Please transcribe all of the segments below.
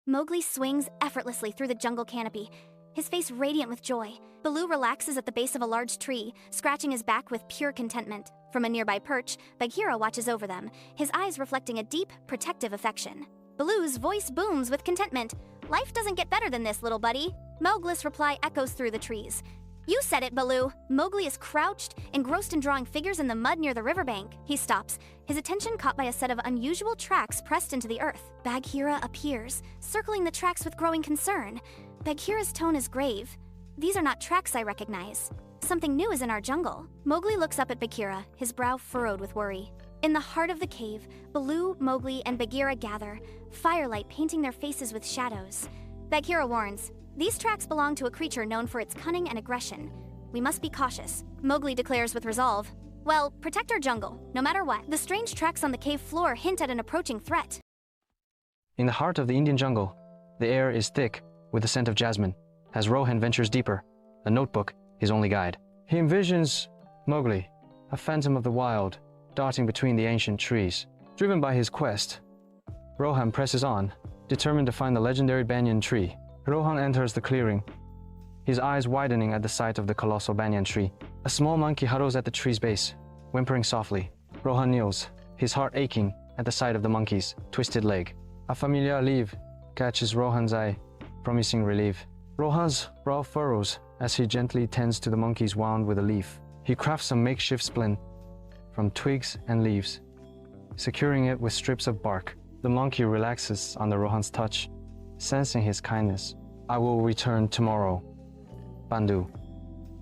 Mowgli swings effortlessly through the jungle canopy, his face radiant with joy. Baloo relaxes at the base of a large tree, scratching his back with pure contentment. From a nearby perch, Bagheera watches over them, his eyes reflecting a deep, protective affection. Baloo's voice booms with contentment. "Life doesn't get better than this, little buddy." Mowgli's reply echoes through the trees. "You said it, Baloo." Mowgli is crouched, engrossed in drawing figures in the mud near the riverbank. He stops, his attention caught by a set of unusual tracks pressed into the earth. Bagheera appears, circling the tracks with growing concern. Bagheera's tone is grave. "These are not tracks I recognize. Something new is in our jungle." Mowgli looks up at Bagheera, his brow furrowed with worry. In the heart of the cave, Baloo, Mowgli, and Bagheera gather, firelight painting their faces with shadows. Bagheera warns, "These tracks belong to a creature known for its cunning and aggression. We must be cautious." Mowgli declares with resolve, "Well, protect our jungle, no matter what." The strange tracks on the cave floor hint at an approaching threat. In the heart of the Indian jungle, the air is thick with the scent of jasmine. As Rohan ventures deeper, a notebook his only guide. He envisions Mowgli, a phantom of the wild, darting between the ancient trees. Driven by his quest, Rohan presses on, determined to find the legendary banyan tree. Rohan enters the clearing, his eyes widening at the sight of the colossal banyan tree. A small monkey huddles at the tree's base, whimpering softly. Rohan kneels, his heart aching at the sight of the monkey's twisted leg. A familiar leaf catches Rohan's eye, promising relief. Rohan's brow furrows as he gently tends to the monkey's wound with a leaf. He crafts a makeshift splint from twigs and leaves, securing it with strips of bark. The monkey relaxes under Rohan's touch, sensing his kindness. "I will return tomorrow, Bandu.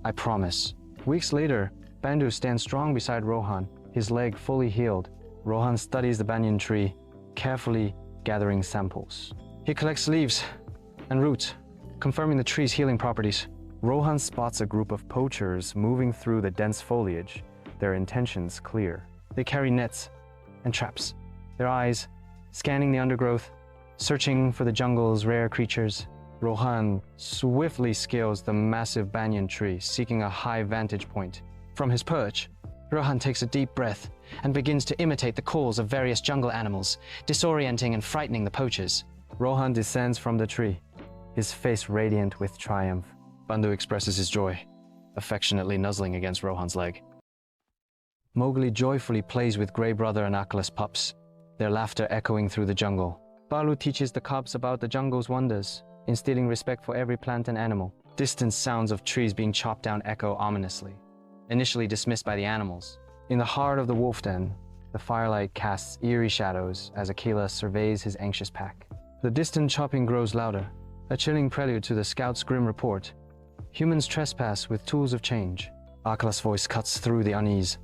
I promise." Weeks later, Bandu stands strong beside Rohan, his leg fully healed. Rohan studies the banyan tree, carefully gathering samples. He collects leaves and roots, confirming the tree's healing properties. Rohan spots a group of poachers moving through the dense foliage, their intentions clear. They carry nets and traps, their eyes scanning the undergrowth, searching for the jungle's rare creatures. Rohan swiftly scales the massive banyan tree, seeking a high vantage point. From his perch, Rohan takes a deep breath and begins to imitate the calls of various jungle animals, disorienting and frightening the poachers. Rohan descends from the tree, his face radiant with triumph. Bandu expresses his joy, affectionately nuzzling against Rohan's leg. Mowgli joyfully plays with Grey Brother and Akala's pups, their laughter echoing through the jungle. Baloo teaches the cubs about the jungle's wonders, instilling respect for every plant and animal. Distant sounds of trees being chopped down echo ominously, initially dismissed by the animals. In the heart of the wolf den, the firelight casts eerie shadows as Akela surveys his anxious pack. The distant chopping grows louder, a chilling prelude to the scout's grim report. Humans trespass with tools of change. Akala's voice cuts through the unease.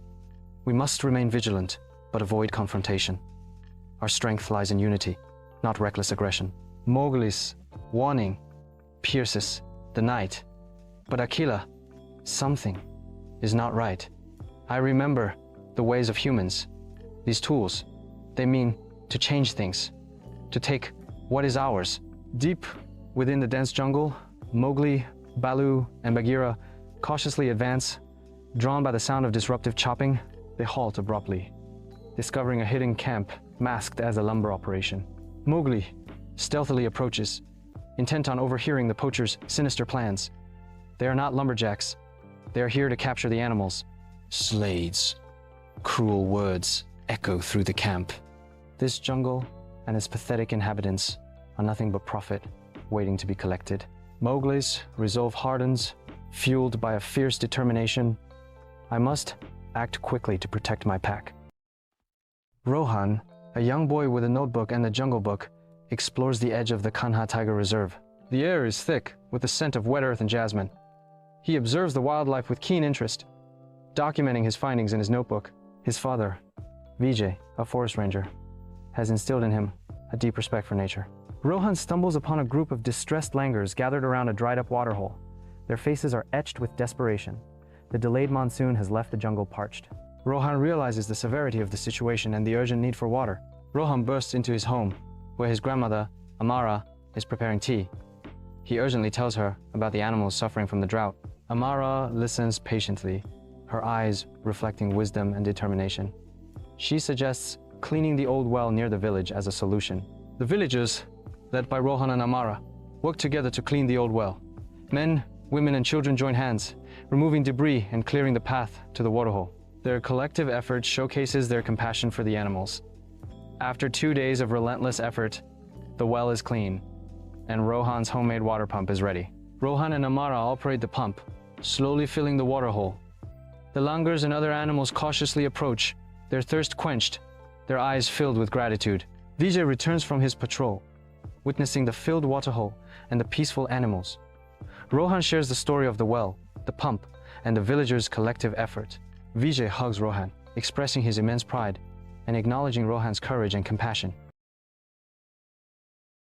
"We must remain vigilant, but avoid confrontation. Our strength lies in unity, not reckless aggression." Mowgli's warning pierces the night. But Akela, something is not right. "I remember the ways of humans. These tools, they mean to change things, to take what is ours." Deep within the dense jungle, Mowgli, Baloo, and Bagheera cautiously advance. Drawn by the sound of disruptive chopping, they halt abruptly, discovering a hidden camp masked as a lumber operation. Mowgli stealthily approaches, intent on overhearing the poachers' sinister plans. They are not lumberjacks. They are here to capture the animals. Slades. Cruel words echo through the camp. This jungle and its pathetic inhabitants are nothing but profit, waiting to be collected. Mowgli's resolve hardens, fueled by a fierce determination. "I must act quickly to protect my pack." Rohan, a young boy with a notebook and a jungle book, explores the edge of the Kanha Tiger Reserve. The air is thick with the scent of wet earth and jasmine. He observes the wildlife with keen interest, documenting his findings in his notebook. His father, Vijay, a forest ranger, has instilled in him a deep respect for nature. Rohan stumbles upon a group of distressed langurs gathered around a dried-up waterhole. Their faces are etched with desperation. The delayed monsoon has left the jungle parched. Rohan realizes the severity of the situation and the urgent need for water. Rohan bursts into his home, where his grandmother, Amara, is preparing tea. He urgently tells her about the animals suffering from the drought. Amara listens patiently, her eyes reflecting wisdom and determination. She suggests cleaning the old well near the village as a solution. The villagers led by Rohan and Amara, work together to clean the old well. Men, women, and children join hands, removing debris and clearing the path to the waterhole. Their collective effort showcases their compassion for the animals. After 2 days of relentless effort, the well is clean, and Rohan's homemade water pump is ready. Rohan and Amara operate the pump, slowly filling the waterhole. The langurs and other animals cautiously approach, their thirst quenched, their eyes filled with gratitude. Vijay returns from his patrol, witnessing the filled waterhole and the peaceful animals. Rohan shares the story of the well, the pump, and the villagers' collective effort. Vijay hugs Rohan, expressing his immense pride and acknowledging Rohan's courage and compassion.